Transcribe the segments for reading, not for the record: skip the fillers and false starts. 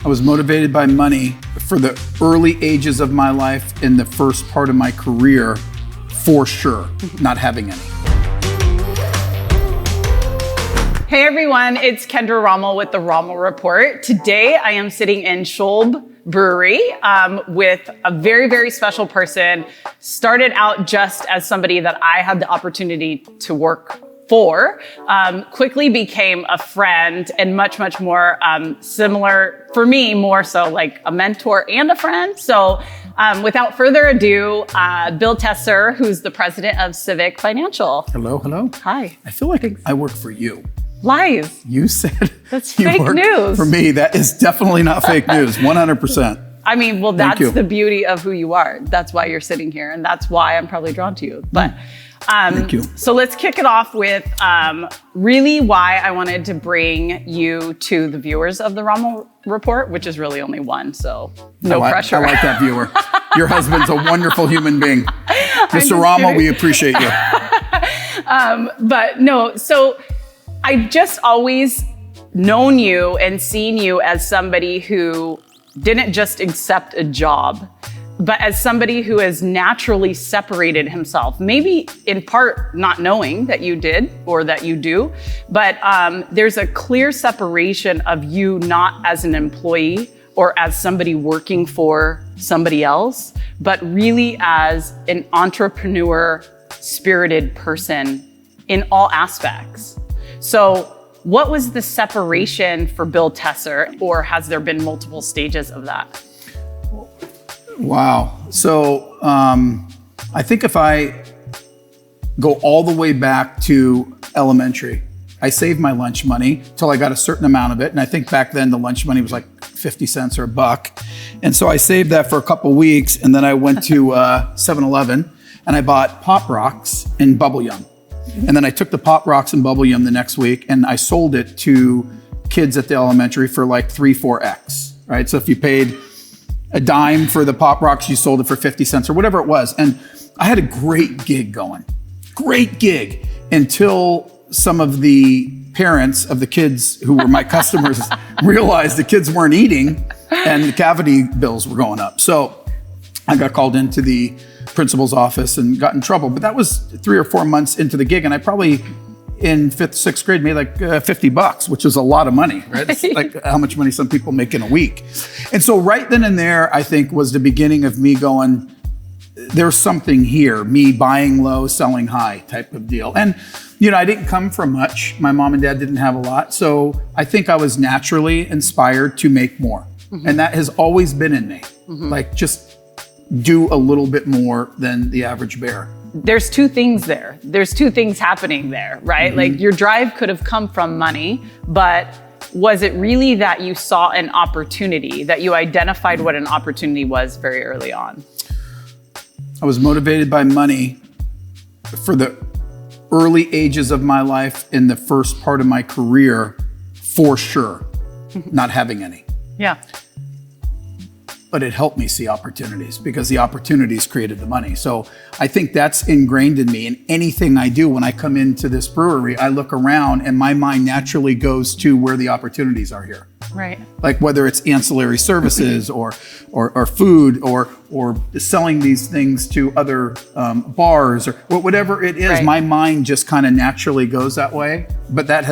I was motivated by money for the early ages of my life in the first part of my career, for sure, not having any. Hey everyone, it's Kendra Rommel with the Rommel Report. Today I am sitting in Scholb Brewery with a very, very special person. Started out just as somebody that I had the opportunity to work for, quickly became a friend and much, much more similar, for me, more so like a mentor and a friend. So without further ado, Bill Tessar, who's the president of CIVIC Financial. Hello, hello. Hi. I feel like I work for you. Lies. You said that's you fake work news. For me, that is definitely not fake news, 100%. I mean, well, that's the beauty of who you are. That's why you're sitting here, and that's why I'm probably drawn to you. But thank you. So let's kick it off with really why I wanted to bring you to the viewers of the Rommel Report, which is really only one, so no pressure. I like that viewer. Your husband's a wonderful human being. Mr. Rommel, we appreciate you. But no, so I've just always known you and seen you as somebody who didn't just accept a job, but as somebody who has naturally separated himself, maybe in part not knowing that you did or that you do, but there's a clear separation of you not as an employee or as somebody working for somebody else, but really as an entrepreneur, spirited person in all aspects. So what was the separation for Bill Tessar, or has there been multiple stages of that? Wow. So I think if I go all the way back to elementary, I saved my lunch money till I got a certain amount of it. And I think back then the lunch money was like 50 cents or $1. And so I saved that for a couple weeks. And then I went to 7-Eleven and I bought Pop Rocks and Bubble Yum. And then I took the Pop Rocks and Bubble Yum the next week and I sold it to kids at the elementary for like 3-4x, right? So if you paid a dime for the Pop Rocks, you sold it for 50 cents or whatever it was. And I had a great gig going, great gig, until some of the parents of the kids who were my customers realized the kids weren't eating and the cavity bills were going up. So I got called into the principal's office and got in trouble. But that was 3 or 4 months into the gig. And I probably in 5th, 6th grade made like $50, which is a lot of money, right? It's like how much money some people make in a week. And so right then and there, I think was the beginning of me going, there's something here, me buying low, selling high type of deal. And, you know, I didn't come from much. My mom and dad didn't have a lot. So I think I was naturally inspired to make more. Mm-hmm. And that has always been in me. Mm-hmm. Like just do a little bit more than the average bear. There's two things there. There's two things happening there, right? Mm-hmm. Like your drive could have come from money, but was it really that you saw an opportunity, that you identified what an opportunity was very early on? I was motivated by money for the early ages of my life in the first part of my career, for sure, not having any. Yeah. But it helped me see opportunities because the opportunities created the money. So I think that's ingrained in me. And anything I do when I come into this brewery, I look around and my mind naturally goes to where the opportunities are here. Right. Like whether it's ancillary services or food or selling these things to other bars or whatever it is, right. My mind just kind of naturally goes that way. But that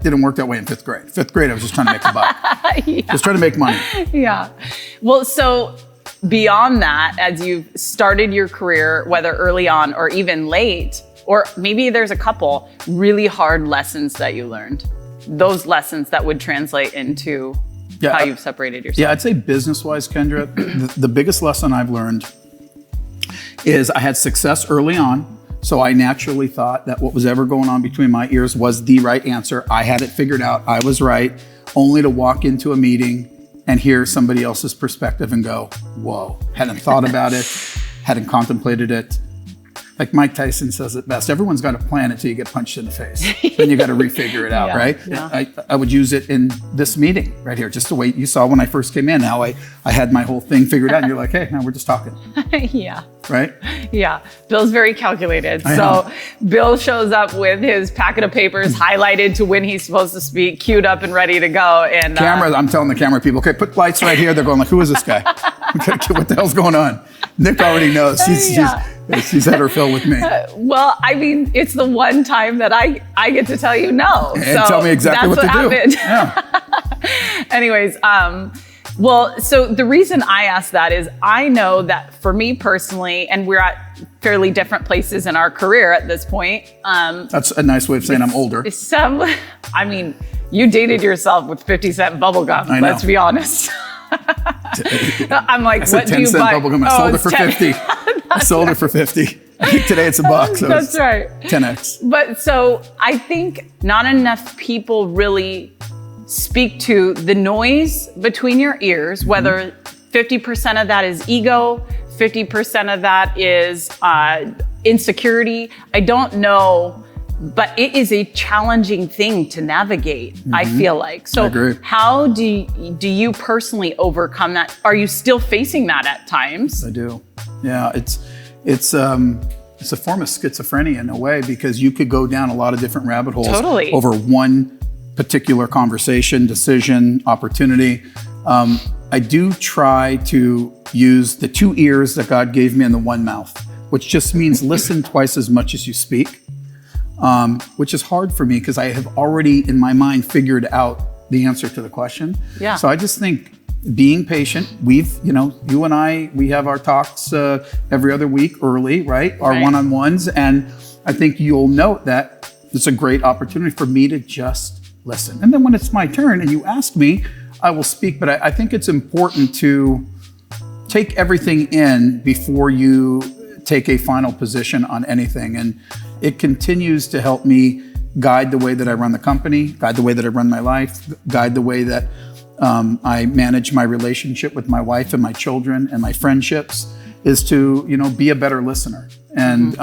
didn't work that way in 5th grade. 5th grade, I was just trying to make a buck. Yeah. Just trying to make money. Yeah. Well, so beyond that, as you've started your career, whether early on or even late, or maybe there's a couple really hard lessons that you learned. Those lessons that would translate into how you've separated yourself. Yeah, I'd say business-wise, Kendra, the biggest lesson I've learned is I had success early on. So I naturally thought that what was ever going on between my ears was the right answer. I had it figured out. I was right, only to walk into a meeting and hear somebody else's perspective and go, whoa, hadn't thought about it, hadn't contemplated it. Like Mike Tyson says it best, everyone's got a plan until you get punched in the face. Then you got to refigure it out, yeah, right? Yeah. I would use it in this meeting right here, just the way you saw when I first came in, how I had my whole thing figured out and you're like, hey, now we're just talking. Yeah. right? Yeah, Bill's very calculated. I So am. Bill shows up with his packet of papers highlighted to when he's supposed to speak, queued up and ready to go. And Camera, I'm telling the camera people, okay, put lights right here. They're going like, who is this guy? What the hell's going on? Nick already knows. She's had her fill with me. Well, I mean, it's the one time that I get to tell you no. And so tell me exactly what to happened. do. Yeah. Anyways, well, so the reason I asked that is I know that for me personally, and we're at fairly different places in our career at this point. That's a nice way of saying I'm older. I mean, you dated yourself with 50-cent bubble gum. I know. Let's be honest. I'm like, I said what do you 10-cent buy? bubble gum. I sold it for 50. I sold it for 50. I think today it's $1. So That's right. 10x. But so I think not enough people really speak to the noise between your ears, whether 50% of that is ego, 50% of that is insecurity. I don't know, but it is a challenging thing to navigate, I feel like. So I agree. how do you personally overcome that? Are you still facing that at times? I do. Yeah, it's a form of schizophrenia in a way, because you could go down a lot of different rabbit holes Totally. over one particular conversation, decision, opportunity. I do try to use the 2 ears that God gave me and the 1 mouth, which just means listen twice as much as you speak, which is hard for me because I have already in my mind figured out the answer to the question. Yeah. So I just think being patient, you and I, we have our talks every other week early, right? Our Right. one-on-ones. And I think you'll note that it's a great opportunity for me to just listen. And then when it's my turn and you ask me, I will speak. But I think it's important to take everything in before you take a final position on anything. And it continues to help me guide the way that I run the company, guide the way that I run my life, guide the way that I manage my relationship with my wife and my children and my friendships, is to, be a better listener. And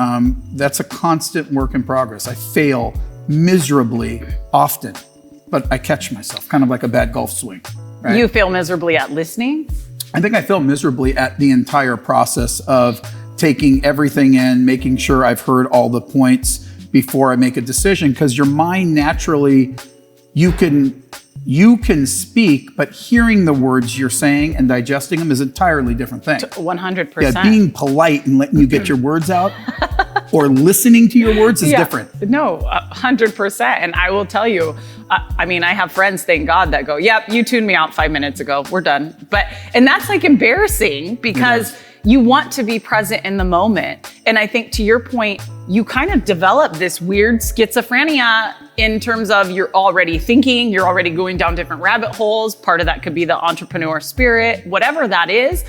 that's a constant work in progress. I fail miserably often, but I catch myself, kind of like a bad golf swing. Right? You fail miserably at listening? I think I fail miserably at the entire process of taking everything in, making sure I've heard all the points before I make a decision, because your mind naturally, you can speak, but hearing the words you're saying and digesting them is an entirely different thing. 100%. Yeah, being polite and letting you get your words out or listening to your words is different. No, 100%. And I will tell you, I have friends, thank God, that go, yep, you tuned me out 5 minutes ago, we're done. And that's like embarrassing because you want to be present in the moment. And I think to your point, you kind of develop this weird schizophrenia in terms of you're already thinking, you're already going down different rabbit holes. Part of that could be the entrepreneur spirit, whatever that is.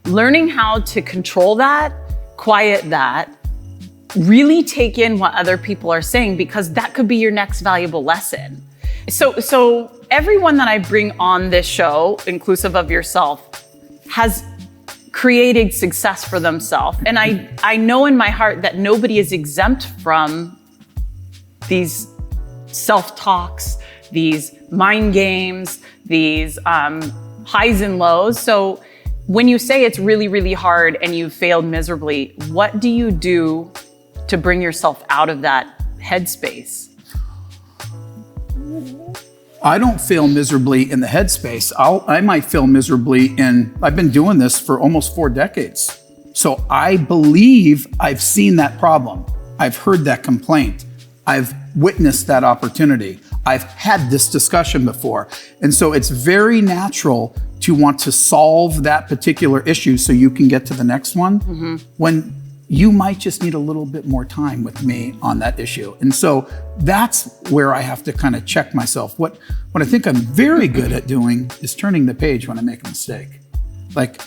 Learning how to control that, quiet that, really take in what other people are saying, because that could be your next valuable lesson. So everyone that I bring on this show, inclusive of yourself, has created success for themselves. And I know in my heart that nobody is exempt from these self-talks, these mind games, these highs and lows. So when you say it's really, really hard and you failed miserably, what do you do to bring yourself out of that headspace? I don't fail miserably in the headspace. I might fail miserably I've been doing this for almost 4 decades. So I believe I've seen that problem. I've heard that complaint. I've witnessed that opportunity. I've had this discussion before. And so it's very natural to want to solve that particular issue so you can get to the next one, when you might just need a little bit more time with me on that issue. And so that's where I have to kind of check myself. What I think I'm very good at doing is turning the page when I make a mistake. Like,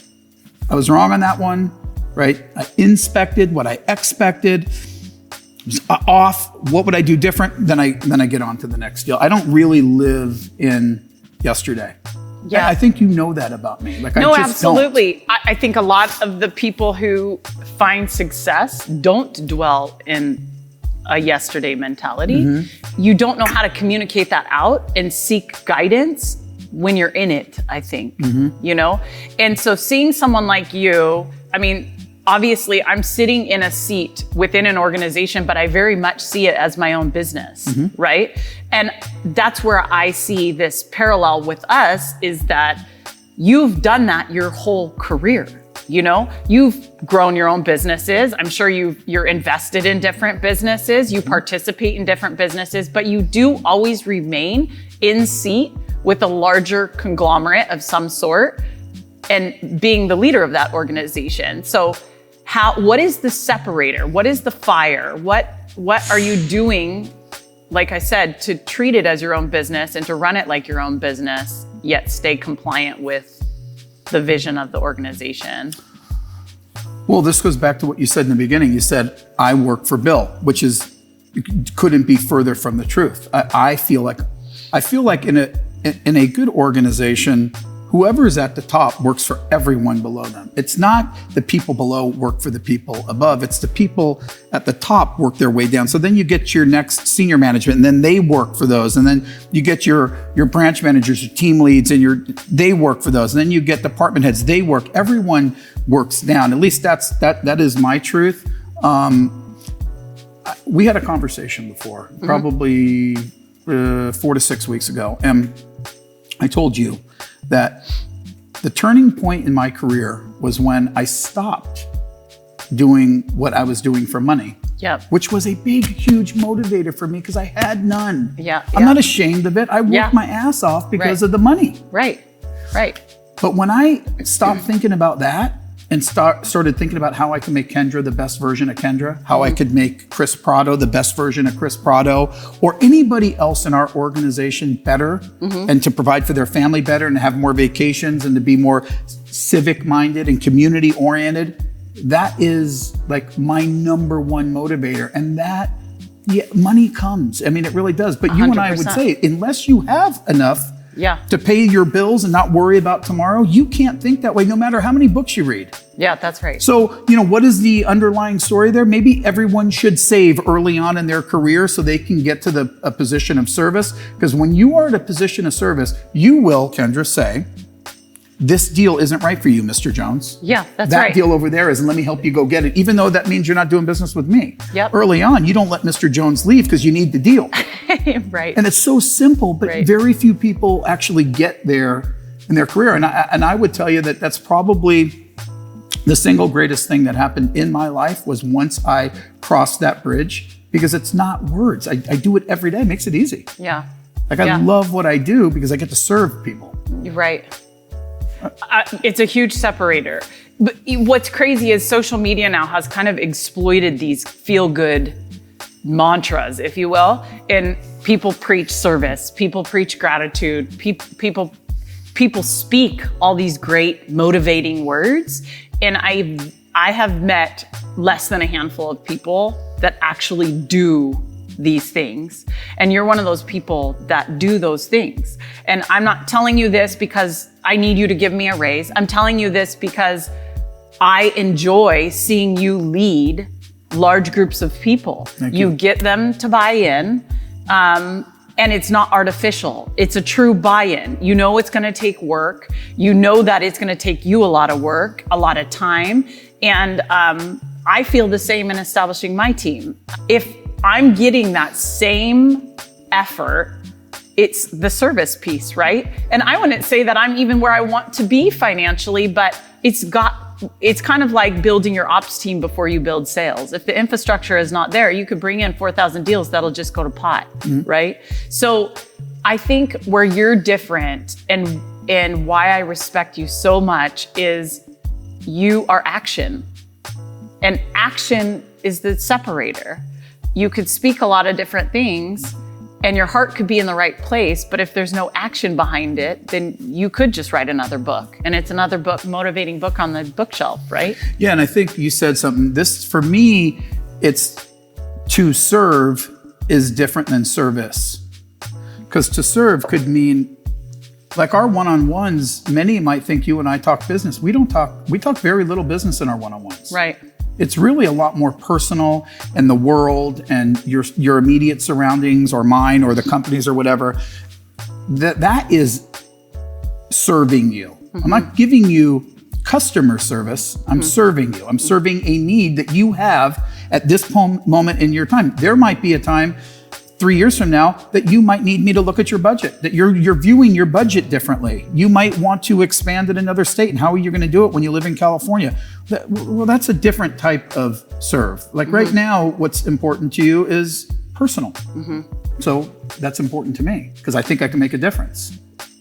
I was wrong on that one, right? I inspected what I expected. It was off. What would I do different? Then I get on to the next deal. I don't really live in yesterday. Yeah. I think you know that about me. Like, No, I just absolutely. I think a lot of the people who find success don't dwell in a yesterday mentality. You don't know how to communicate that out and seek guidance when you're in it, I think, And so seeing someone like you, obviously I'm sitting in a seat within an organization, but I very much see it as my own business, right? And that's where I see this parallel with us, is that you've done that your whole career. You know, you've grown your own businesses. I'm sure you're invested in different businesses. You participate in different businesses, but you do always remain in seat with a larger conglomerate of some sort and being the leader of that organization. So what is the separator? What is the fire? What are you doing, like I said, to treat it as your own business and to run it like your own business, yet stay compliant with the vision of the organization? Well, this goes back to what you said in the beginning. You said, I work for Bill, which couldn't be further from the truth. I feel like in a good organization, whoever is at the top works for everyone below them. It's not the people below work for the people above. It's the people at the top work their way down. So then you get your next senior management, and then they work for those. And then you get your branch managers, your team leads, and they work for those. And then you get department heads, they work. Everyone works down. At least that is my truth. We had a conversation before, probably 4 to 6 weeks ago. And I told you that the turning point in my career was when I stopped doing what I was doing for money. Yep. Which was a big, huge motivator for me because I had none. Yeah. I'm not ashamed of it. I worked my ass off because of the money. Right. But when I stopped thinking about that and started thinking about how I can make Kendra the best version of Kendra, how I could make Chris Prado the best version of Chris Prado, or anybody else in our organization better, and to provide for their family better and have more vacations and to be more civic minded and community oriented, that is like my number one motivator. And that, money comes. I mean, it really does. But 100%. You and I would say, unless you have enough to pay your bills and not worry about tomorrow, you can't think that way no matter how many books you read. Yeah, that's right. So, what is the underlying story there? Maybe everyone should save early on in their career so they can get to a position of service. Because when you are at a position of service, you will, Kendra, say, this deal isn't right for you, Mr. Jones. Yeah, that's that right. That deal over there is, and let me help you go get it. Even though that means you're not doing business with me. Yep. Early on, you don't let Mr. Jones leave because you need the deal. Right. And it's so simple, but very few people actually get there in their career. And I would tell you that that's probably the single greatest thing that happened in my life was once I crossed that bridge, because it's not words. I do it every day. It makes it easy. Yeah. Like I love what I do because I get to serve people. Right. It's a huge separator. But what's crazy is social media now has kind of exploited these feel-good mantras, if you will, and people preach service, people preach gratitude, people speak all these great motivating words. And I have met less than a handful of people that actually do these things. And you're one of those people that do those things. And I'm not telling you this because I need you to give me a raise. I'm telling you this because I enjoy seeing you lead large groups of people. You get them to buy in, and it's not artificial. It's a true buy-in. You know it's gonna take work. You know that it's gonna take you a lot of work, a lot of time. And I feel the same in establishing my team. If I'm getting that same effort, it's the service piece, right? And I wouldn't say that I'm even where I want to be financially, but it's kind of like building your ops team before you build sales. If the infrastructure is not there, you could bring in 4,000 deals that'll just go to pot, right? So I think where you're different and why I respect you so much is you are action. And action is the separator. You could speak a lot of different things and your heart could be in the right place, but if there's no action behind it, then you could just write another book. And it's another book, motivating book on the bookshelf, right? Yeah, and I think you said something. This, for me, it's to serve is different than service. Because to serve could mean, like our one-on-ones, many might think you and I talk business. We talk very little business in our one-on-ones. Right. It's really a lot more personal, and the world and your immediate surroundings or mine or the companies or whatever. That is serving you. I'm not giving you customer service. I'm serving you. I'm serving a need that you have at this moment in your time. There might be a time 3 years from now that you might need me to look at your budget, that you're viewing your budget differently. You might want to expand in another state, and how are you going to do it when you live in California? Well, that's a different type of serve. Like right now, what's important to you is personal. So that's important to me because I think I can make a difference.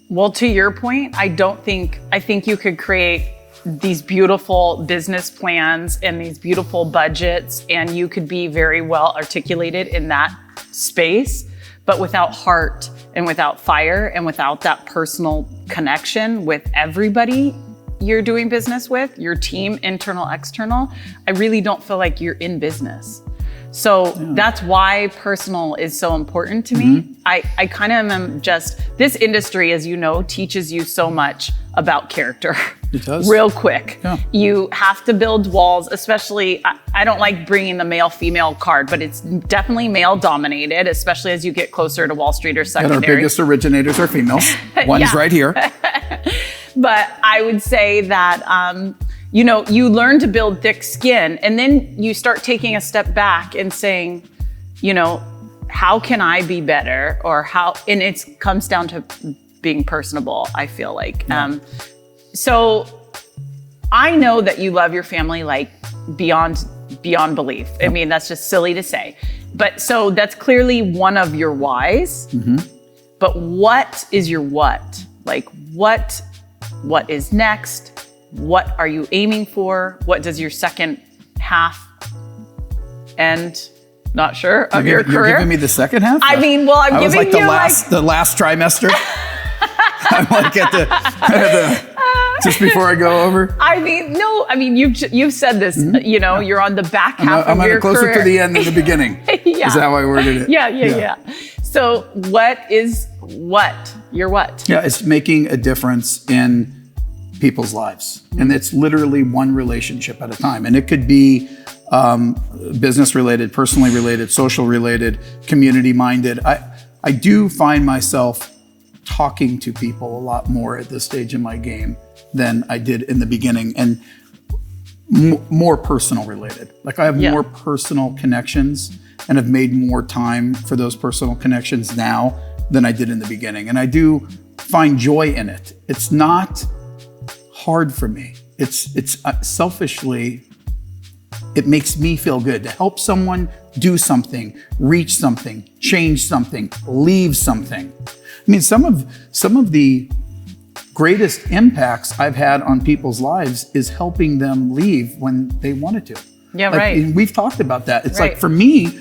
Well, to your point, I think you could create these beautiful business plans and these beautiful budgets, and you could be very well articulated in that space, but without heart and without fire and without that personal connection with everybody you're doing business with, your team, internal, external, I really don't feel like you're in business. So that's why personal is so important to me. I kind of am this industry, as you know, teaches you so much about character. It does. Real quick. Yeah. You have to build walls, especially, I don't like bringing the male-female card, but it's definitely male-dominated, especially as you get closer to Wall Street or secondary. And our biggest originators are females. One's right here. But I would say that, you learn to build thick skin, and then you start taking a step back and saying, how can I be better? And it comes down to being personable, I feel like. Yeah. So I know that you love your family like beyond belief. I mean, that's just silly to say. But so that's clearly one of your whys. But what is your what? Like what is next? What are you aiming for? What does your second half end? Not sure of your career. You're giving me the second half? I mean, well, I'm giving you the last trimester. I'm like at the just before I go over. I mean, you've said this. You're on the back half of your career. Closer to the end than the beginning. Yeah. Is how I worded it. Yeah. So what is your what? Yeah, it's making a difference in people's lives. And it's literally one relationship at a time. And it could be business related, personally related, social related, community minded. I do find myself talking to people a lot more at this stage in my game than I did in the beginning, and more personal related. Like I have more personal connections and have made more time for those personal connections now than I did in the beginning. And I do find joy in it. It's not hard for me. It's selfishly, it makes me feel good to help someone do something, reach something, change something, leave something. I mean, some of the greatest impacts I've had on people's lives is helping them leave when they wanted to. Yeah, like, right. And we've talked about that. It's right. like, for me,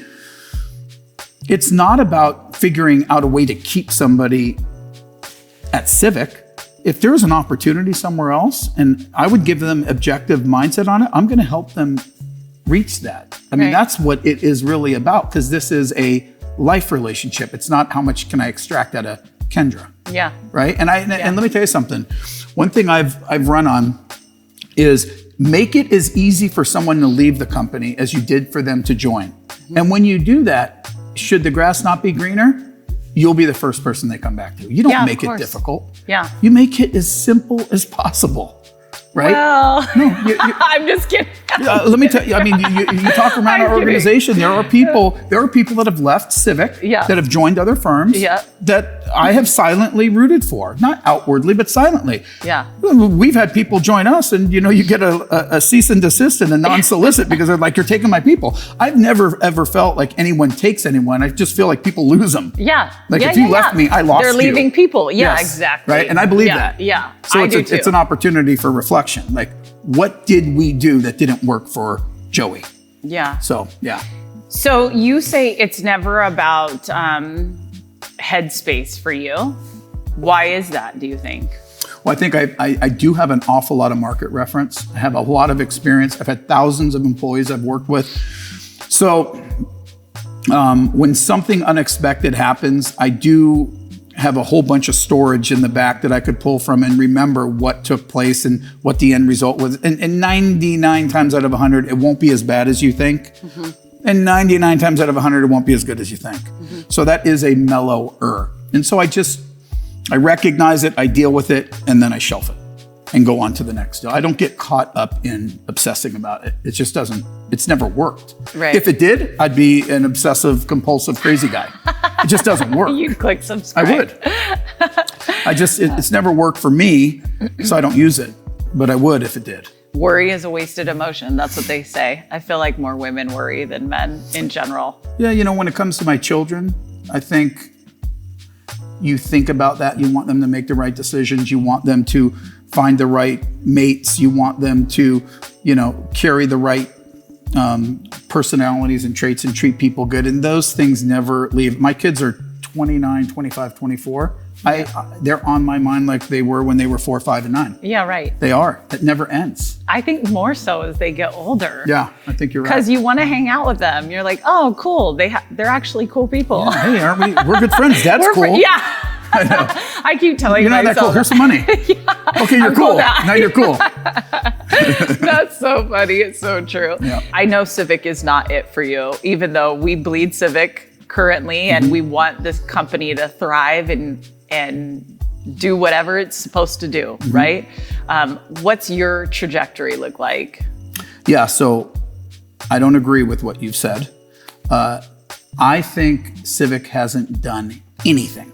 it's not about figuring out a way to keep somebody at CIVIC. If there's an opportunity somewhere else and I would give them objective mindset on it, I'm going to help them reach that. I mean, that's what it is really about, because this is a life relationship. It's not how much can I extract out of Kendra. Yeah. Right. And and let me tell you something. One thing I've run on is make it as easy for someone to leave the company as you did for them to join. Mm-hmm. And when you do that, should the grass not be greener, you'll be the first person they come back to. You don't make it difficult. Yeah. You make it as simple as possible. Right? Well, no, I'm just kidding. Let me tell you, I mean, you talk around our organization, there are people that have left CIVIC, that have joined other firms, that I have silently rooted for. Not outwardly, but silently. Yeah. We've had people join us and, you get a cease and desist and a non-solicit because they're like, you're taking my people. I've never, ever felt like anyone takes anyone. I just feel like people lose them. Yeah. Like if you left me, I lost you. They're leaving people. Yeah, yes. Exactly. Right? And I believe that. Yeah. So it's an opportunity for reflection. Like, what did we do that didn't work for Joey? Yeah. So, yeah. So you say it's never about headspace for you. Why is that, do you think? Well, I think I do have an awful lot of market reference. I have a lot of experience. I've had thousands of employees I've worked with. So when something unexpected happens, I do have a whole bunch of storage in the back that I could pull from and remember what took place and what the end result was. And 99 times out of 100, it won't be as bad as you think. Mm-hmm. And 99 times out of 100, it won't be as good as you think. Mm-hmm. So that is a mellower. And so I recognize it, I deal with it, and then I shelf it. and go on to the next deal. I don't get caught up in obsessing about it. It just doesn't, it's never worked. Right. If it did, I'd be an obsessive, compulsive, crazy guy. It just doesn't work. You'd click subscribe. I would. It's never worked for me, so I don't use it. But I would if it did. Worry is a wasted emotion. That's what they say. I feel like more women worry than men in general. Yeah, when it comes to my children, I think you think about that. You want them to make the right decisions. You want them to find the right mates. You want them to, carry the right personalities and traits and treat people good. And those things never leave. My kids are 29, 25, 24. They're on my mind like they were when they were 4, 5, and 9. Yeah, right. They are. It never ends. I think more so as they get older. Yeah, I think you're right. Because you want to hang out with them. You're like, oh, cool. They're actually cool people. Yeah, hey, aren't we? We're good friends. Dad's cool. Yeah. I know. I keep telling you're not myself. that cool. Here's some money. Yeah, okay, you're I'm cool. now. Now you're cool. That's so funny. It's so true. Yeah. I know CIVIC is not it for you, even though we bleed CIVIC currently, and we want this company to thrive and do whatever it's supposed to do, right? What's your trajectory look like? Yeah, so I don't agree with what you've said. I think CIVIC hasn't done anything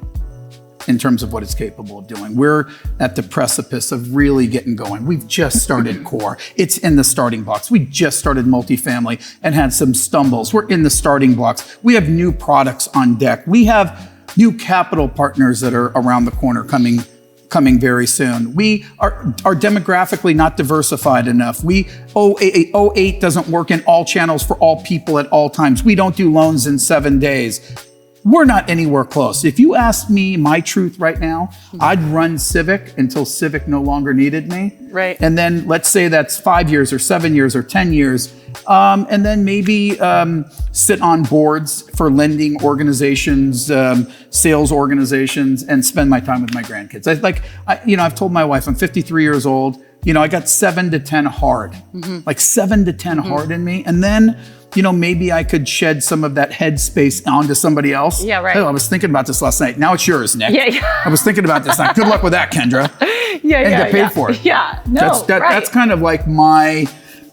in terms of what it's capable of doing. We're at the precipice of really getting going. We've just started core. It's in the starting blocks. We just started multifamily and had some stumbles. We're in the starting blocks. We have new products on deck. We have new capital partners that are around the corner coming very soon. We are demographically not diversified enough. 08 doesn't work in all channels for all people at all times. We don't do loans in 7 days. We're not anywhere close. If you ask me my truth right now, I'd run CIVIC until CIVIC no longer needed me. Right. And then let's say that's 5 years or 7 years or 10 years. And then maybe sit on boards for lending organizations, sales organizations, and spend my time with my grandkids. I've told my wife I'm 53 years old. I got 7 to 10 hard, like 7 to 10 hard in me. And then, maybe I could shed some of that headspace onto somebody else. Yeah, right. Oh, I was thinking about this last night. Now it's yours, Nick. Yeah. I was thinking about this night. Good luck with that, Kendra. And get paid for it. Yeah, no, That's kind of like my,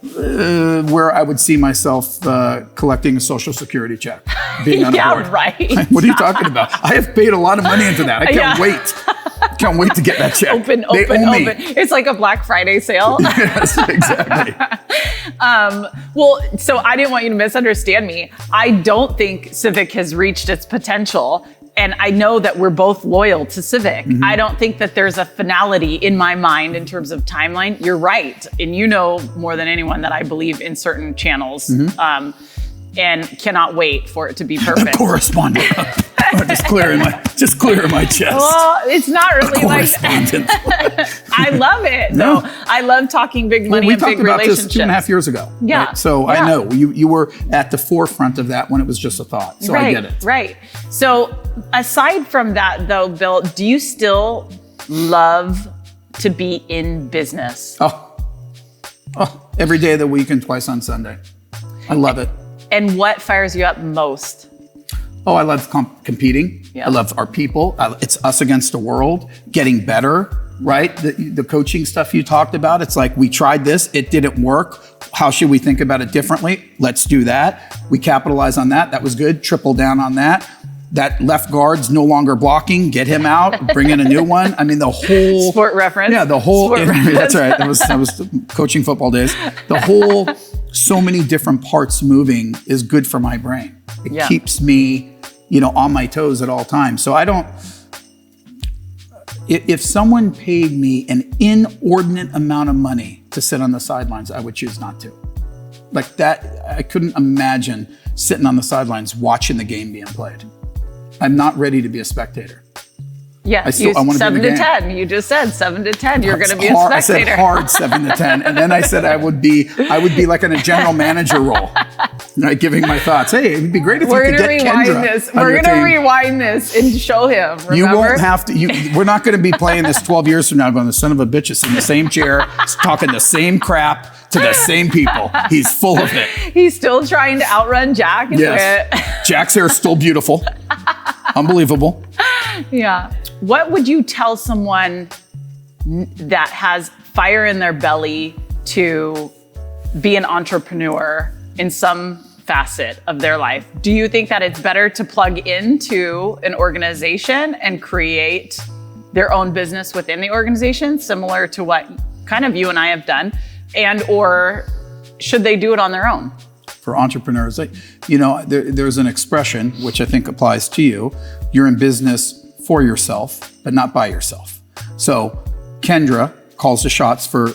where I would see myself collecting a Social Security check, being on a board. Right. What are you talking about? I have paid a lot of money into that. I can't wait. Can't wait to get that check. Open. It's like a Black Friday sale. Yes, exactly. So I didn't want you to misunderstand me. I don't think CIVIC has reached its potential. And I know that we're both loyal to CIVIC. I don't think that there's a finality in my mind in terms of timeline. You're right. And you know more than anyone that I believe in certain channels and cannot wait for it to be perfect. Correspondent. just clearing my chest. Well, it's not really like that. I love it. No, I love talking big money and big relationships. We talked about this 2.5 years ago. Yeah. Right? So I know you were at the forefront of that when it was just a thought. So I get it. Right. So aside from that though, Bill, do you still love to be in business? Oh, every day of the week and twice on Sunday. I love it. And what fires you up most? Oh, I love competing. Yeah. I love our people. It's us against the world, getting better, right? The coaching stuff you talked about, it's like, we tried this, it didn't work. How should we think about it differently? Let's do that. We capitalize on that. That was good. Triple down on that. That left guard's no longer blocking. Get him out. Bring in a new one. I mean, the whole sport reference. Yeah, the whole. That's right. That was coaching football days. The whole, so many different parts moving is good for my brain. It keeps me, on my toes at all times. So I don't. If someone paid me an inordinate amount of money to sit on the sidelines, I would choose not to. Like that, I couldn't imagine sitting on the sidelines watching the game being played. I'm not ready to be a spectator. Yeah, I want to be in the game. 7 to 10. You just said 7 to 10. You're going to be a spectator. I said hard 7 to 10, and then I said I would be like in a general manager role, right, giving my thoughts. Hey, it'd be great if you could get Kendra. We're going to rewind this and show him. Remember? You won't have to. We're not going to be playing this 12 years from now. Going, the son of a bitch is in the same chair, talking the same crap to the same people. He's full of it. He's still trying to outrun Jack. Yes. Jack's hair is still beautiful. Unbelievable. Yeah. What would you tell someone that has fire in their belly to be an entrepreneur in some facet of their life, do you think that it's better to plug into an organization and create their own business within the organization, similar to what kind of you and I have done, or should they do it on their own? For entrepreneurs, there's an expression which I think applies to you. You're in business for yourself, but not by yourself. So Kendra calls the shots for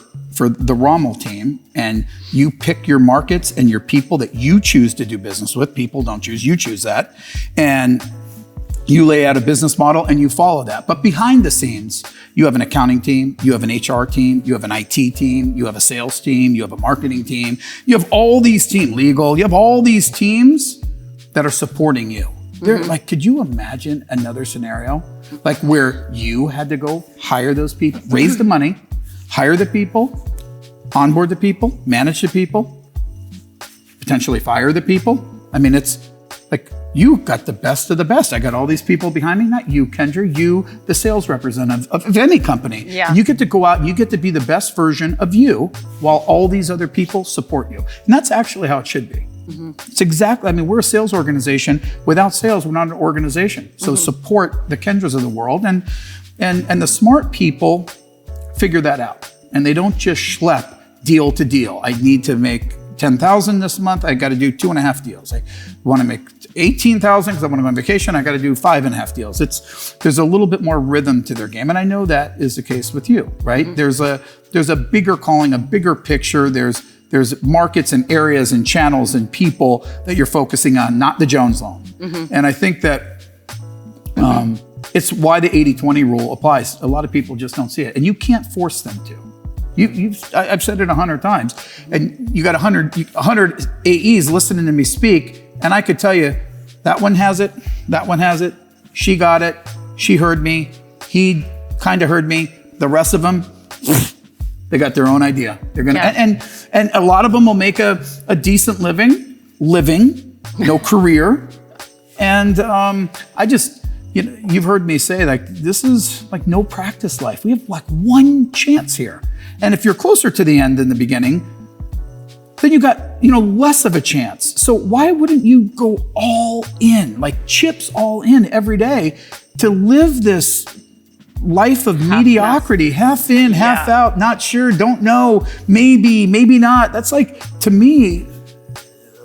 the Rommel team, and you pick your markets and your people that you choose to do business with. People don't choose, you choose that. And you lay out a business model and you follow that. But behind the scenes, you have an accounting team, you have an HR team, you have an IT team, you have a sales team, you have a marketing team, you have all these teams, legal, you have all these teams that are supporting you. They're like, could you imagine another scenario? Like where you had to go hire those people, raise the money, hire the people, onboard the people, manage the people, potentially fire the people. I mean, it's like, you got the best of the best. I got all these people behind me, not you, Kendra, you, the sales representative of any company. Yeah. You get to go out and you get to be the best version of you while all these other people support you. And that's actually how it should be. It's exactly, I mean, we're a sales organization. Without sales, we're not an organization. So support the Kendras of the world, and the smart people figure that out. And they don't just schlep deal to deal. I need to make 10,000 this month. I got to do 2.5 deals. I want to make 18,000 because I want to go on vacation. I got to do 5.5 deals. There's a little bit more rhythm to their game. And I know that is the case with you, right? There's a bigger calling, a bigger picture. There's markets and areas and channels and people that you're focusing on, not the Jones loan. And I think that it's why the 80-20 rule applies. A lot of people just don't see it, and you can't force them to. I've said it 100 times, and you got 100 AEs listening to me speak, and I could tell you, that one has it, that one has it, she got it, she heard me, he kind of heard me, the rest of them, they got their own idea. They're gonna, and a lot of them will make a decent living, no career, and I just, you've heard me say, like, this is like no practice life. We have like one chance here. And if you're closer to the end than the beginning, then you got, less of a chance. So why wouldn't you go all in, like chips all in every day to live this life of mediocrity, half in, half out, not sure, don't know, maybe not. That's like, to me,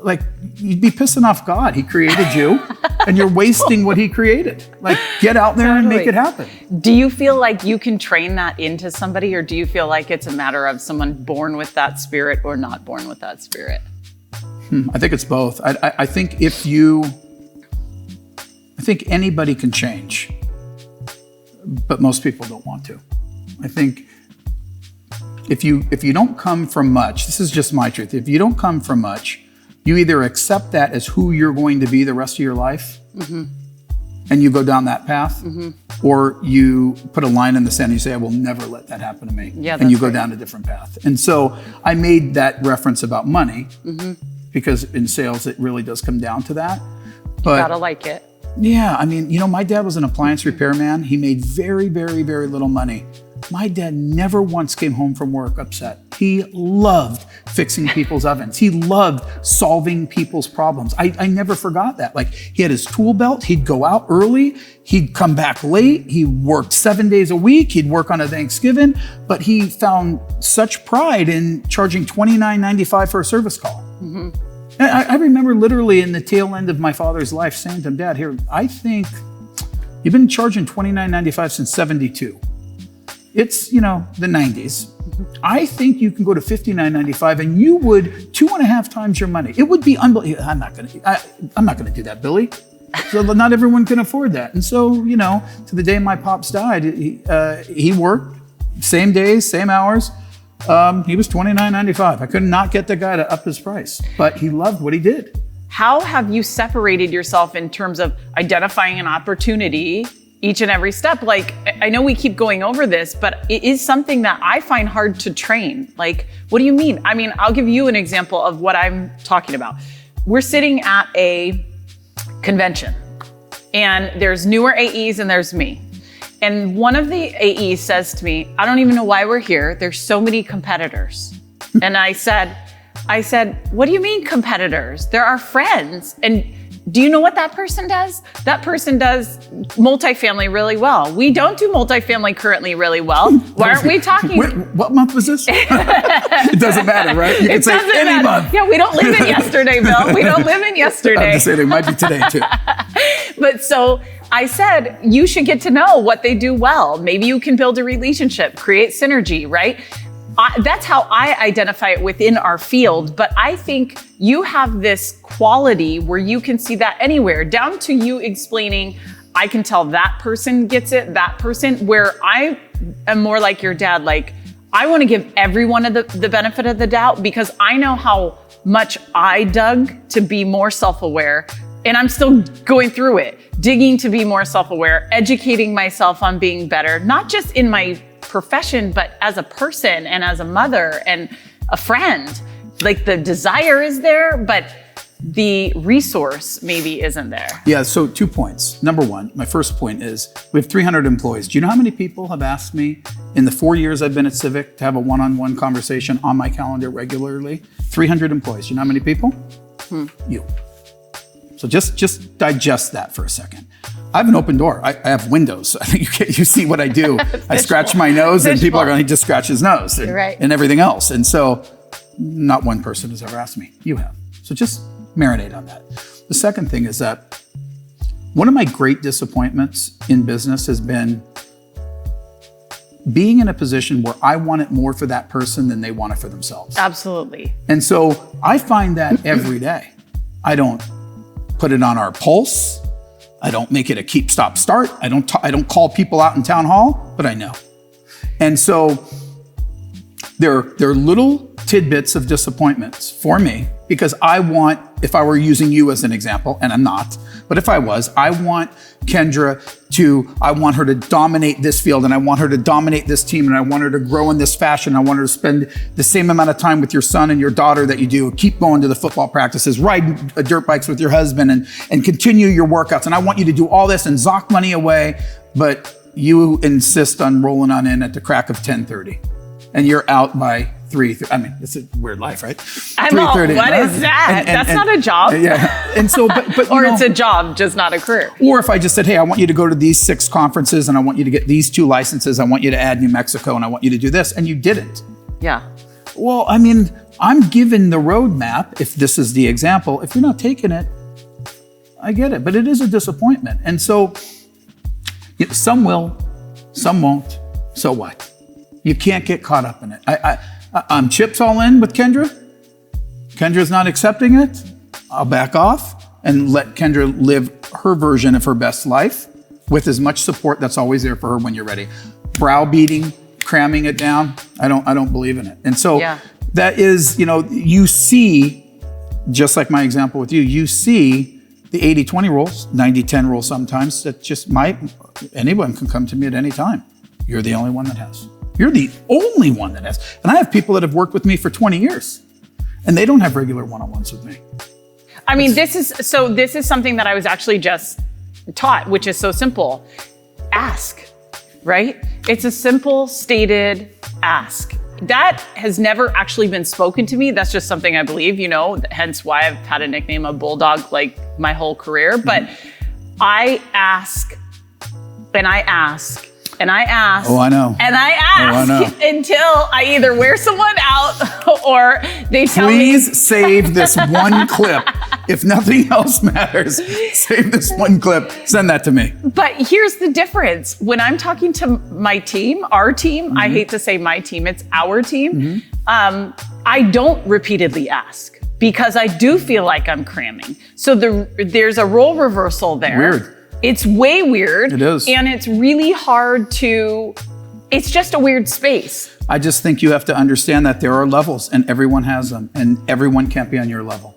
like, you'd be pissing off God. He created you and you're wasting what he created. Like, get out there and make it happen. Do you feel like you can train that into somebody, or do you feel like it's a matter of someone born with that spirit or not born with that spirit? I think it's both. I think anybody can change, but most people don't want to. I think if you don't come from much, this is just my truth. If you don't come from much, you either accept that as who you're going to be the rest of your life, and you go down that path, or you put a line in the sand and you say, I will never let that happen to me. And you go down a different path. And so I made that reference about money, because in sales, it really does come down to that. But you gotta like it. Yeah, I mean, my dad was an appliance repairman. He made very, very, very little money. My dad never once came home from work upset. He loved fixing people's ovens. He loved solving people's problems. I never forgot that. Like, he had his tool belt. He'd go out early. He'd come back late. He worked 7 days a week. He'd work on a Thanksgiving, but he found such pride in charging $29.95 for a service call. And I remember literally in the tail end of my father's life saying to him, Dad, here, I think you've been charging $29.95 since '72. It's, the 90s. I think you can go to $59.95 and you would 2.5 times your money. It would be unbelievable. I'm not gonna do that, Billy. So not everyone can afford that. And so, to the day my pops died, he worked same days, same hours. He was $29.95. I could not get the guy to up his price, but he loved what he did. How have you separated yourself in terms of identifying an opportunity each and every step? Like, I know we keep going over this, but it is something that I find hard to train. Like, what do you mean? I mean, I'll give you an example of what I'm talking about. We're sitting at a convention, and there's newer AEs and there's me. And one of the AEs says to me, I don't even know why we're here. There's so many competitors. And I said, what do you mean competitors? There are friends. And do you know what that person does? That person does multifamily really well. We don't do multifamily currently really well. Why aren't we talking? What month was this? It doesn't matter, right? You can say any month. Yeah, we don't live in yesterday, Bill. We don't live in yesterday. I'm just saying it might be today too. But so I said, you should get to know what they do well. Maybe you can build a relationship, create synergy, right? That's how I identify it within our field. But I think you have this quality where you can see that anywhere, down to you explaining, I can tell that person gets it, that person, where I am more like your dad. Like, I want to give everyone the benefit of the doubt because I know how much I dug to be more self-aware. And I'm still going through it, digging to be more self-aware, educating myself on being better, not just in my profession, but as a person and as a mother and a friend. Like the desire is there, but the resource maybe isn't there. Yeah, so 2 points. Number one, my first point is we have 300 employees. Do you know how many people have asked me in the 4 years I've been at CIVIC to have a one-on-one conversation on my calendar regularly? 300 employees. Do you know how many people? You. So just digest that for a second. I have an open door. I have windows. I think you see what I do. I scratch my nose and people are going to just scratch his nose and everything else. And so not one person has ever asked me. You have. So just marinate on that. The second thing is that one of my great disappointments in business has been being in a position where I want it more for that person than they want it for themselves. Absolutely. And so I find that every day. I don't put it on our pulse. I don't make it a keep, stop, start. I don't call people out in town hall, but I know. And so there are little tidbits of disappointments for me because I want, if I were using you as an example, and I'm not, but if I was, I want Kendra I want her to dominate this field and I want her to dominate this team and I want her to grow in this fashion. I want her to spend the same amount of time with your son and your daughter that you do. Keep going to the football practices, ride dirt bikes with your husband and continue your workouts. And I want you to do all this and zock money away, but you insist on rolling on in at the crack of 10:30 and you're out by 3. I mean, it's a weird life, right? I know. What is that? That's not a job. Yeah. And so, but or it's a job, just not a career. Or if I just said, hey, I want you to go to these 6 conferences and I want you to get these 2 licenses. I want you to add New Mexico and I want you to do this. And you didn't. Yeah. Well, I mean, I'm given the roadmap. If this is the example, if you're not taking it, I get it. But it is a disappointment. And so some will, some won't. So what? You can't get caught up in it. I'm chips all in with Kendra. Kendra's not accepting it. I'll back off and let Kendra live her version of her best life with as much support that's always there for her when you're ready. Browbeating, cramming it down, I don't believe in it. And so that is, you see, just like my example with you, you see the 80-20 rules, 90-10 rule sometimes, that just anyone can come to me at any time. You're the only one that has. You're the only one that has. And I have people that have worked with me for 20 years and they don't have regular one-on-ones with me. I mean, this is something that I was actually just taught, which is so simple. Ask, right? It's a simple stated ask. That has never actually been spoken to me. That's just something I believe, hence why I've had a nickname of Bulldog like my whole career. But I ask and I ask and I ask. Oh, I know. And I ask until I either wear someone out or they tell me. Please save this one clip. If nothing else matters, save this one clip. Send that to me. But here's the difference. When I'm talking to my team, our team, I hate to say my team, it's our team. I don't repeatedly ask because I do feel like I'm cramming. So there's a role reversal there. Weird. It's way weird. It is. And it's really hard it's just a weird space. I just think you have to understand that there are levels and everyone has them and everyone can't be on your level.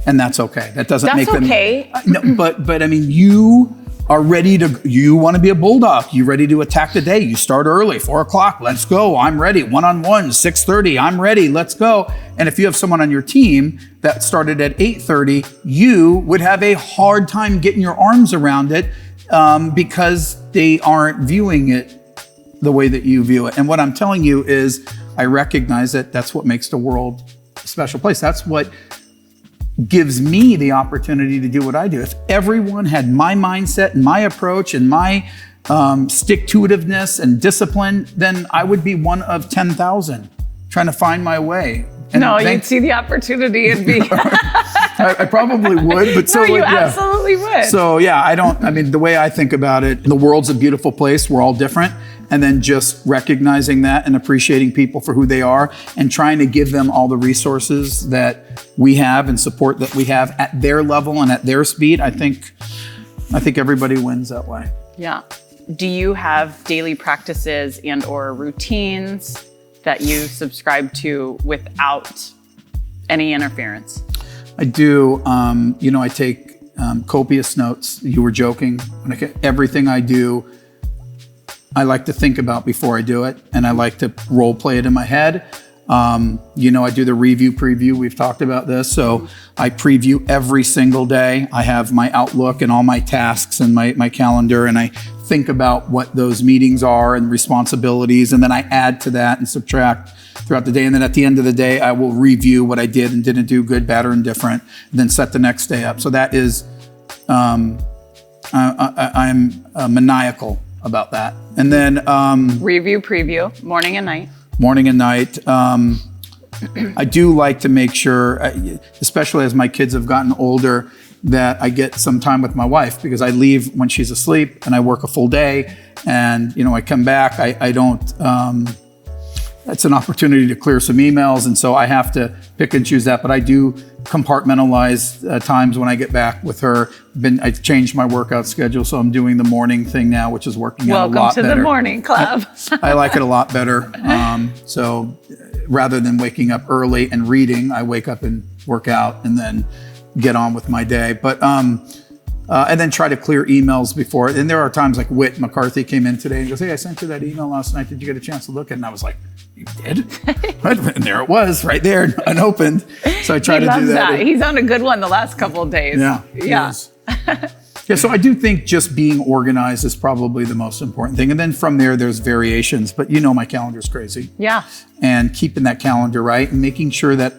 And that's okay. That doesn't make them. That's okay. No, but I mean, you are ready you want to be a bulldog. You ready to attack the day. You start early, 4:00. Let's go. I'm ready. One-on-one, 6:30. I'm ready. Let's go. And if you have someone on your team that started at 8:30, you would have a hard time getting your arms around it because they aren't viewing it the way that you view it. And what I'm telling you is I recognize that that's what makes the world a special place. That's what gives me the opportunity to do what I do. If everyone had my mindset and my approach and my stick-to-itiveness and discipline, then I would be one of 10,000 trying to find my way. And you'd see the opportunity and be... I probably would, but so no, you absolutely would. So the way I think about it, the world's a beautiful place. We're all different. And then just recognizing that and appreciating people for who they are and trying to give them all the resources that we have and support that we have at their level and at their speed. I think everybody wins that way. Yeah. Do you have daily practices and or routines that you subscribe to without any interference? I do. I take copious notes. You were joking. Everything I do, I like to think about before I do it, and I like to role play it in my head. I do the review preview. We've talked about this. So I preview every single day. I have my Outlook and all my tasks and my calendar, and I think about what those meetings are and responsibilities, and then I add to that and subtract throughout the day. And then at the end of the day, I will review what I did and didn't do, good, bad, or indifferent, and then set the next day up. So that is, I'm maniacal about that. And then review, preview, morning and night. Morning and night. I do like to make sure, especially as my kids have gotten older, that I get some time with my wife, because I leave when she's asleep and I work a full day, and I come back. I don't. It's an opportunity to clear some emails, and so I have to pick and choose that. But I do compartmentalize times when I get back with her. I changed my workout schedule, so I'm doing the morning thing now, which is working out a lot better. Welcome to the morning club. I like it a lot better. So rather than waking up early and reading, I wake up and work out and then get on with my day. But and then try to clear emails before. And there are times like Whit McCarthy came in today and goes, "Hey, I sent you that email last night. Did you get a chance to look at it?" And I was like, "You did?" And there it was, right there, unopened. So I try to do that. He's on a good one the last couple of days. Yeah. Yeah. So I do think just being organized is probably the most important thing. And then from there's variations. But my calendar's crazy. Yeah. And keeping that calendar right and making sure that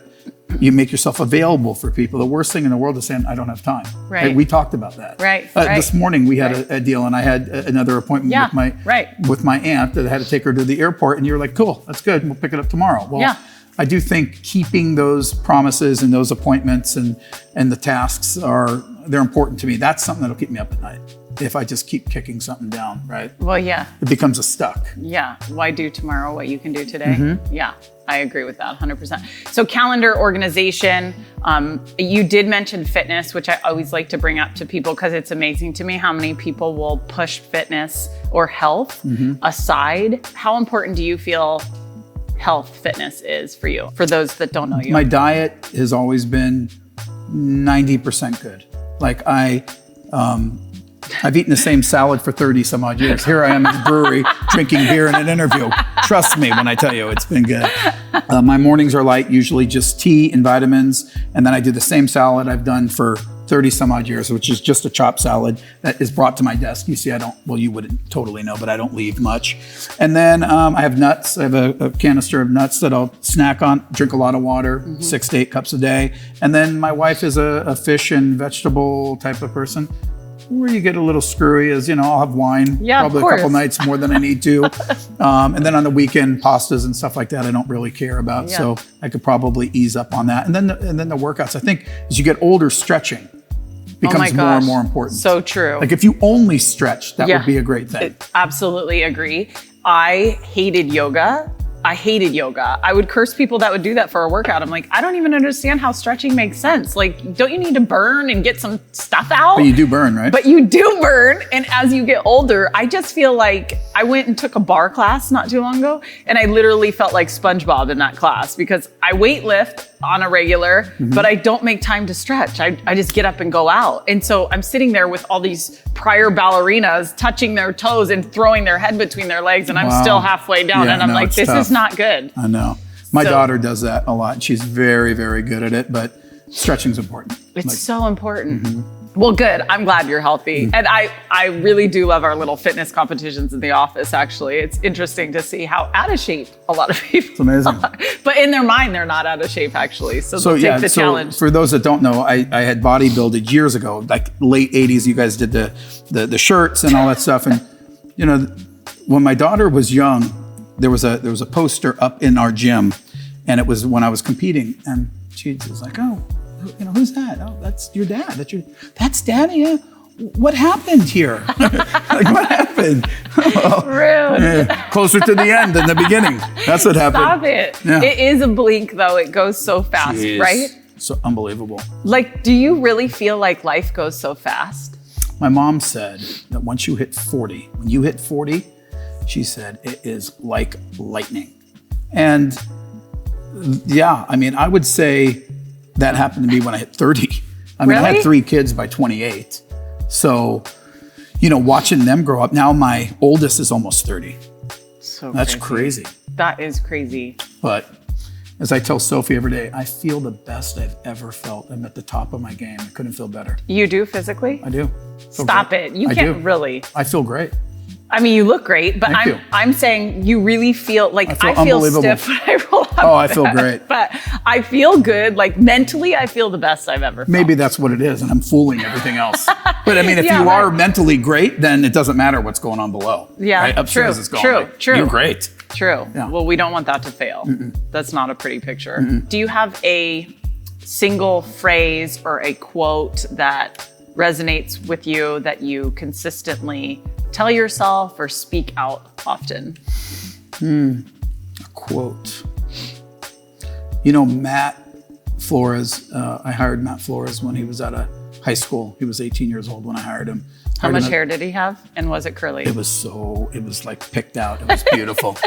you make yourself available for people. The worst thing in the world is saying, "I don't have time." Right. We talked about that. Right. This morning we had a deal, and I had another appointment with my aunt that I had to take her to the airport, and you were like, "Cool, that's good. We'll pick it up tomorrow." Well, I do think keeping those promises and those appointments and the tasks they're important to me. That's something that'll keep me up at night. If I just keep kicking something down, right? Well, yeah. It becomes a stuck. Yeah. Why do tomorrow what you can do today? Mm-hmm. Yeah. I agree with that 100%. So calendar organization, you did mention fitness, which I always like to bring up to people because it's amazing to me how many people will push fitness or health aside. How important do you feel health, fitness is for you, for those that don't know you? My diet has always been 90% good. Like I've eaten the same salad for 30 some odd years. Here I am at the brewery drinking beer in an interview. Trust me when I tell you it's been good. My mornings are light, usually just tea and vitamins. And then I do the same salad I've done for 30 some odd years, which is just a chopped salad that is brought to my desk. You see, you wouldn't totally know, but I don't leave much. And then I have nuts. I have a canister of nuts that I'll snack on, drink a lot of water, 6 to 8 cups a day. And then my wife is a fish and vegetable type of person. Where you get a little screwy is, I'll have wine probably a couple nights more than I need to. And then on the weekend, pastas and stuff like that, I don't really care about. Yeah. So I could probably ease up on that. And then the workouts. I think as you get older, stretching becomes more and more important. So true. Like if you only stretch, that would be a great thing. Absolutely agree. I hated yoga. I would curse people that would do that for a workout. I'm like, I don't even understand how stretching makes sense. Like, don't you need to burn and get some stuff out? But you do burn, right? But you do burn. And as you get older, I just feel like I went and took a bar class not too long ago, and I literally felt like SpongeBob in that class because I weight lift on a regular, but I don't make time to stretch. I just get up and go out. And so I'm sitting there with all these prior ballerinas touching their toes and throwing their head between their legs, and I'm still halfway down. And I'm like, this is not good. I know. My daughter does that a lot. She's very, very good at it, but stretching's important. It's so important. Well, good. I'm glad you're healthy. And I really do love our little fitness competitions in the office, actually. It's interesting to see how out of shape a lot of people It's amazing. are. But in their mind, they're not out of shape, actually. So they'll take the challenge. For those that don't know, I had bodybuilded years ago, like late 80s. You guys did the shirts and all that stuff. And, you know, when my daughter was young, there was a poster up in our gym, and it was when I was competing, and she was like, "Oh, you know, who's that? Oh, that's your dad. That's Daddy. Yeah. What happened here? Like, what happened?" Rude. Closer to the end than the beginning. That's what happened. Stop it. Yeah. It is a blink, though. It goes so fast, Jeez. right? So unbelievable. Like, do you really feel like life goes so fast? My mom said that once you hit 40, when you hit 40, she said it is like lightning. And yeah, I mean, I would say that happened to me when I hit 30. I mean, I Really? had 3 kids by 28. So, you know, watching them grow up. Now my oldest is almost 30. So That's crazy. That is crazy. But as I tell Sophie every day, I feel the best I've ever felt. I'm at the top of my game. I couldn't feel better. You do physically? I do. Feel Stop great. it. You I can't do. really. I feel great. I mean, you look great, but Thank you. I'm saying you really feel like I feel unbelievable. stiff when I roll up. Oh, I feel great. But I feel good. Like mentally, I feel the best I've ever felt. Maybe that's what it is, and I'm fooling everything else. But I mean, if Yeah, you are right. mentally great, then it doesn't matter what's going on below. Yeah, right? Upstairs true, is going. true, like, true. You're great. True. Yeah. Well, we don't want that to fail. That's not a pretty picture. Do you have a single phrase or a quote that resonates with you that you consistently tell yourself or speak out often? A quote. You know, Matt Flores, I hired Matt Flores when he was out of high school. He was 18 years old when I hired him. How much hair did he have? And was it curly? It was like picked out. It was beautiful.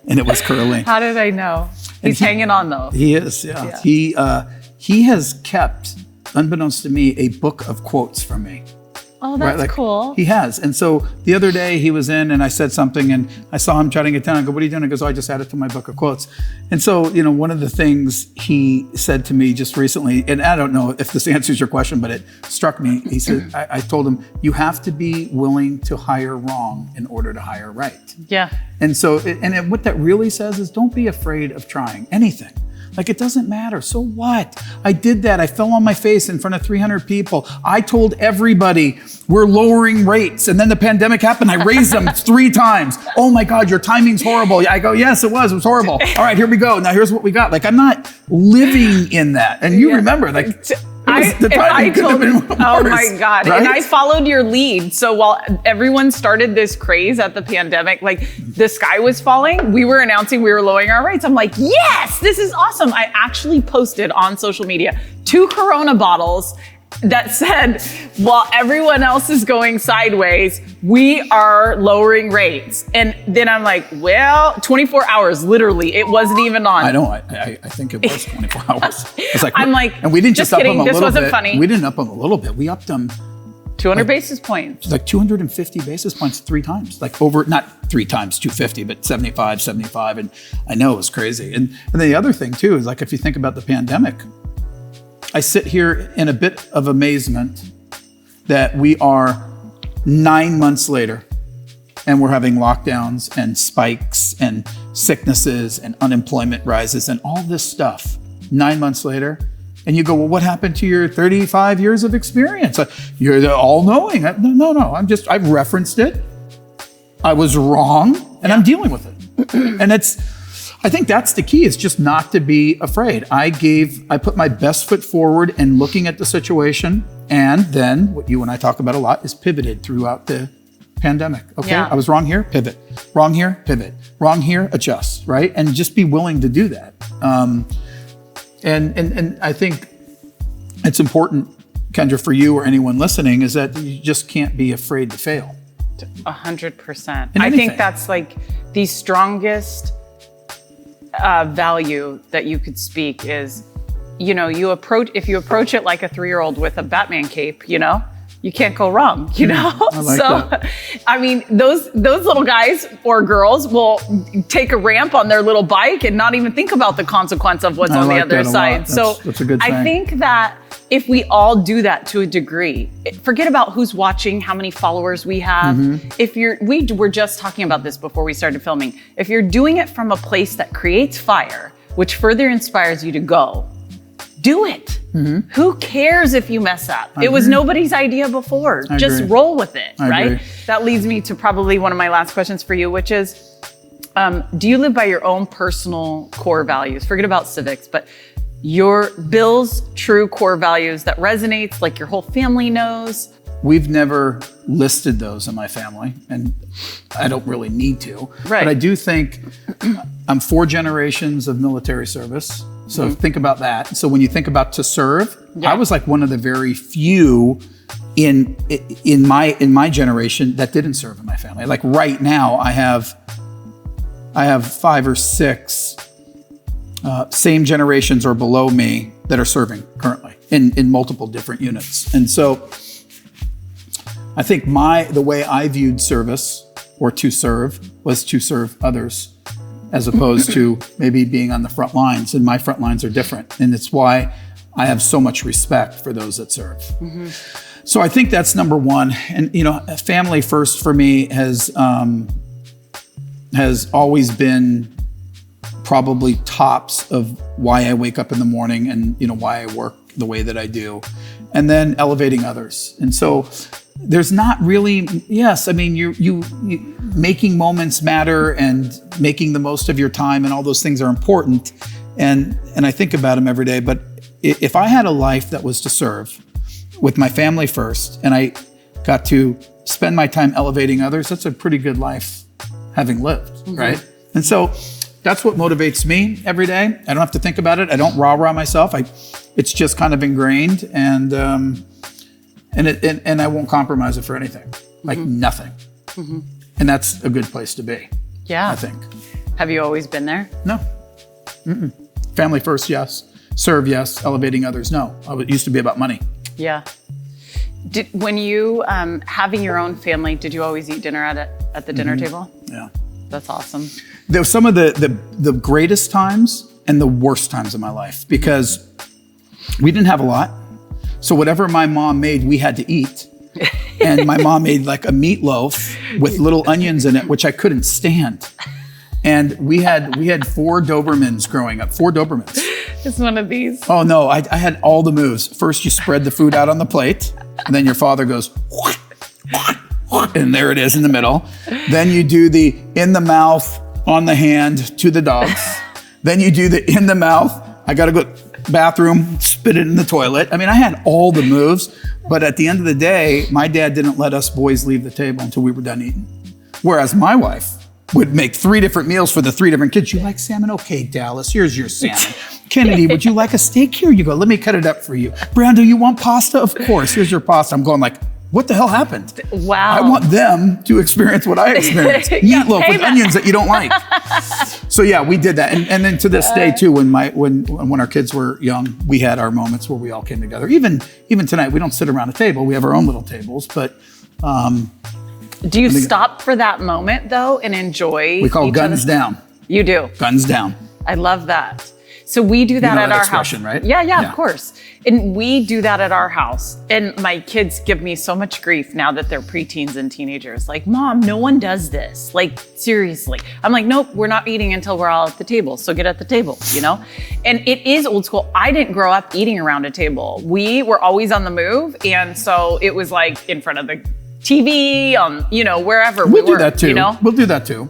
And it was curly. How did I know? He's hanging on though. He is, yeah. He has kept, unbeknownst to me, a book of quotes from me. Oh, that's Like, cool. He has. And so the other day he was in and I said something and I saw him jotting it down. I go, "What are you doing?" He goes, "Oh, I just added to my book of quotes." And so, you know, one of the things he said to me just recently, and I don't know if this answers your question, but it struck me. He said, I told him, "You have to be willing to hire wrong in order to hire right." Yeah. And so, what that really says is don't be afraid of trying anything. Like, it doesn't matter. So what? I did that. I fell on my face in front of 300 people. I told everybody we're lowering rates. And then the pandemic happened. I raised them 3 times. "Oh my God, your timing's horrible." I go, "Yes, it was horrible." "All right, here we go. Now here's what we got." Like, I'm not living in that. And you remember, like, the timing could have been worse, oh my God. right? And I followed your lead. So while everyone started this craze at the pandemic, like the sky was falling, we were announcing we were lowering our rates. I'm like, yes, this is awesome. I actually posted on social media 2 Corona bottles that said, while everyone else is going sideways, we are lowering rates. And then I'm like, well, 24 hours, literally, it wasn't even on. I know. I think it was 24 hours. It's like, I'm like, and we didn't just up kidding, them a this little wasn't bit. funny. We didn't up them a little bit. We upped them 200 basis points. like 250 basis points 3 times, like over, not 3 times 250, but 75. And I know it was crazy. And the other thing too, is like, if you think about the pandemic, I sit here in a bit of amazement that we are 9 months later and we're having lockdowns and spikes and sicknesses and unemployment rises and all this stuff 9 months later. And you go, "Well, what happened to your 35 years of experience? You're the all-knowing." No. I've referenced it. I was wrong, and I'm dealing with it. And I think that's the key, is just not to be afraid. I put my best foot forward in looking at the situation. And then what you and I talk about a lot is pivoted throughout the pandemic. Okay, Yeah. I was wrong here, pivot. Wrong here, pivot. Wrong here, adjust, right? And just be willing to do that. And I think it's important, Kendra, for you or anyone listening, is that you just can't be afraid to fail. 100%. In I anything. think that's like the strongest value that you could speak is, you know, if you approach it like a 3-year-old with a Batman cape, you know, you can't go wrong, you know? I like so, that. I mean, those little guys or girls will take a ramp on their little bike and not even think about the consequence of what's I on like the other that a side. lot. So That's a good I saying. think that if we all do that to a degree, forget about who's watching, how many followers we have. We were just talking about this before we started filming. If you're doing it from a place that creates fire, which further inspires you to go, do it. Who cares if you mess up? It was nobody's idea before. Just roll with it, right? That leads me to probably one of my last questions for you, which is, do you live by your own personal core values? Forget about CIVIC's, but Bill's true core values that resonates, like your whole family knows. We've never listed those in my family, and I don't really need to. Right. But I do think I'm 4 generations of military service. So think about that. So when you think about to serve, I was like one of the very few in my generation that didn't serve in my family. Like right now, I have 5 or 6 same generations or below me that are serving currently in multiple different units. And so I think the way I viewed service or to serve was to serve others, as opposed to maybe being on the front lines. And my front lines are different. And it's why I have so much respect for those that serve. So I think that's number one. And, family first for me has always been probably tops of why I wake up in the morning and, why I work the way that I do. And then elevating others. And so there's not really, yes, I mean, you making moments matter and making the most of your time and all those things are important. And I think about them every day. But if I had a life that was to serve with my family first, and I got to spend my time elevating others, that's a pretty good life having lived, right? And so that's what motivates me every day. I don't have to think about it. I don't rah-rah myself. It's just kind of ingrained, and I won't compromise it for anything, like nothing. And that's a good place to be. Yeah. I think. Have you always been there? No. Family first, yes. Serve, yes. Elevating others, no. It used to be about money. Yeah. When you having your own family, did you always eat dinner at the dinner table? Yeah. That's awesome. There were some of the greatest times and the worst times of my life, because we didn't have a lot. So whatever my mom made, we had to eat. And my mom made like a meatloaf with little onions in it, which I couldn't stand. And we had 4 Dobermans growing up, 4 Dobermans. It's one of these. Oh no, I had all the moves. First you spread the food out on the plate, and then your father goes, and there it is in the middle. Then you do the in the mouth, on the hand to the dogs. Then you do the in the mouth, I gotta go bathroom, spit it in the toilet. I mean, I had all the moves, but at the end of the day, my dad didn't let us boys leave the table until we were done eating. Whereas my wife would make 3 different meals for the 3 different kids. You like salmon? Okay, Dallas, here's your salmon. Kennedy, would you like a steak? Here you go, let me cut it up for you. Brando, you want pasta? Of course, here's your pasta. I'm going like, what the hell happened? Wow. I want them to experience what I experienced. Meatloaf with onions that you don't like. So yeah, we did that. And then to this day too, when our kids were young, we had our moments where we all came together. Even tonight, we don't sit around a table. We have our own little tables, but do you stop for that moment though and enjoy? We call guns down. You do? Guns down. I love that. So we do that at our house. Right? Yeah, of course. And we do that at our house. And my kids give me so much grief now that they're preteens and teenagers. Like, Mom, no one does this. Like, seriously. I'm like, nope, we're not eating until we're all at the table. So get at the table, And it is old school. I didn't grow up eating around a table. We were always on the move. And so it was like in front of the TV, wherever we were. We'll do that too. We'll do that too.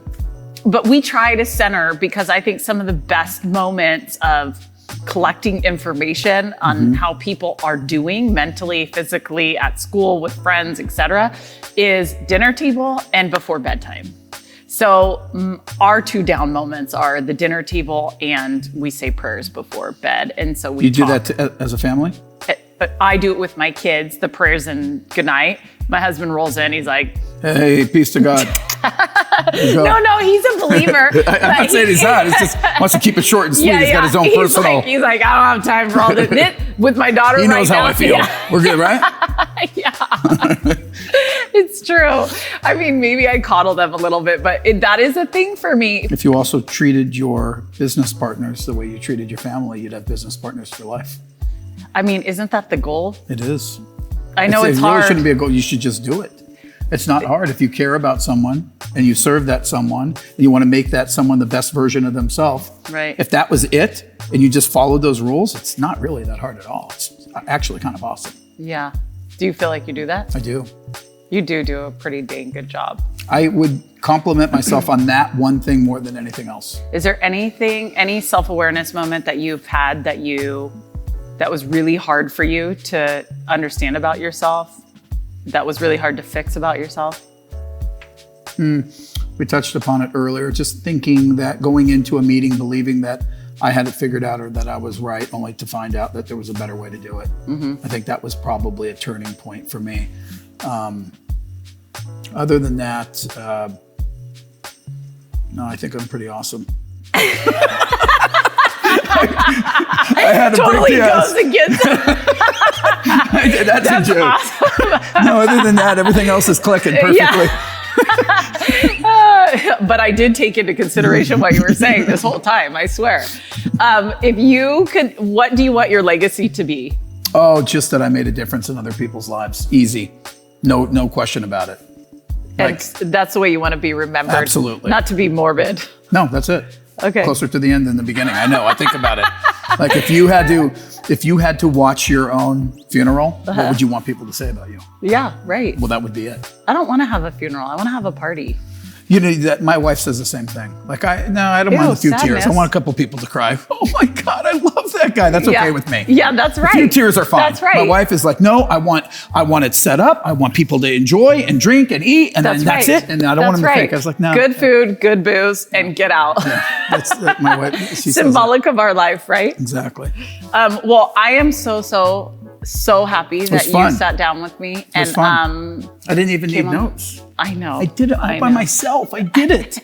But we try to center, because I think some of the best moments of collecting information on how people are doing mentally, physically, at school, with friends, etc., is dinner table and before bedtime. So our 2 down moments are the dinner table and we say prayers before bed. And so we You do that as a family? I do it with my kids, the prayers and goodnight. My husband rolls in, he's like, hey, peace to God. No, he's a believer. I'm not saying he's not. He just wants to keep it short and sweet. He's got his own personal. He's like, I don't have time for all this. With my daughter He knows how I feel. Yeah. We're good, right? Yeah. It's true. I mean, maybe I coddle them a little bit, but that is a thing for me. If you also treated your business partners the way you treated your family, you'd have business partners for life. I mean, isn't that the goal? It is. I know it's it hard. really shouldn't be a goal. You should just do it. It's not hard. If you care about someone and you serve that someone and you want to make that someone the best version of themselves. Right. If that was it and you just followed those rules, it's not really that hard at all. It's actually kind of awesome. Yeah. Do you feel like you do that? I do. You do a pretty dang good job. I would compliment myself on that one thing more than anything else. Is there any self-awareness moment that you've had that was really hard for you to understand about yourself? That was really hard to fix about yourself? We touched upon it earlier, just thinking that going into a meeting, believing that I had it figured out or that I was right, only to find out that there was a better way to do it. I think that was probably a turning point for me. Other than that, no, I think I'm pretty awesome. I had to Totally break the ice. goes against That's a joke. awesome. No, other than that, everything else is clicking perfectly. But I did take into consideration what you were saying this whole time, I swear. If you could, what do you want your legacy to be? Oh, just that I made a difference in other people's lives. Easy. No question about it. And that's the way you want to be remembered. Absolutely. Not to be morbid. No, that's it. Okay. Closer to the end than the beginning. I know. I think about it. Like if you had to watch your own funeral, what would you want people to say about you? Yeah, right. Well, that would be it. I don't want to have a funeral. I want to have a party. You know that my wife says the same thing. Like I don't mind a few tears. sadness. I want a couple people to cry. Oh my God, I love that guy. That's okay with me. Yeah, that's right. A few tears are fine. That's right. My wife is like, no, I want it set up. I want people to enjoy and drink and eat, and then that's it. And I don't want them to think. I was like, no. Good food, good booze, and get out. Yeah, that's my wife. She says that. Symbolic of our life, right? Exactly. Well, I am so happy that you fun. sat down with me. It was fun. I didn't even need notes. I know. I did it all by myself. I did it.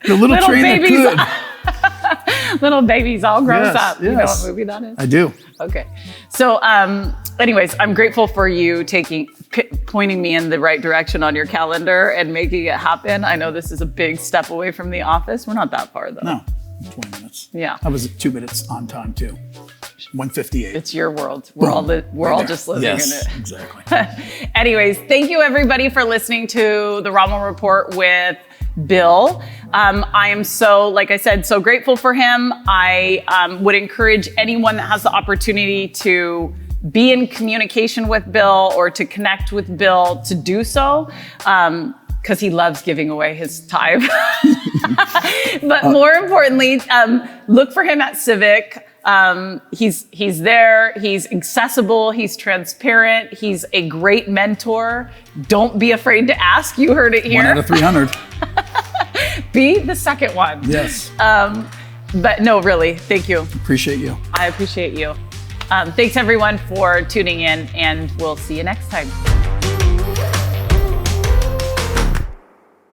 The little train babies, that could. Little babies all grows Yes, up. You know yes. what movie that is? I do. Okay. So, anyways, I'm grateful for you pointing me in the right direction on your calendar and making it happen. I know this is a big step away from the office. We're not that far though. No, 20 minutes. Yeah. I was 2 minutes on time too. 1:58. It's your world. We're all just living in it. Exactly. Anyways, thank you everybody for listening to the Rommel Report with Bill. I am like I said, so grateful for him. I would encourage anyone that has the opportunity to be in communication with Bill or to connect with Bill to do so. Because he loves giving away his time. But more importantly, look for him at CIVIC. He's there, he's accessible, he's transparent, he's a great mentor. Don't be afraid to ask. You heard it here. 1 out of 300. Be the second one. Yes. But no, really, thank you. Appreciate you. I appreciate you. Thanks everyone for tuning in, and we'll see you next time.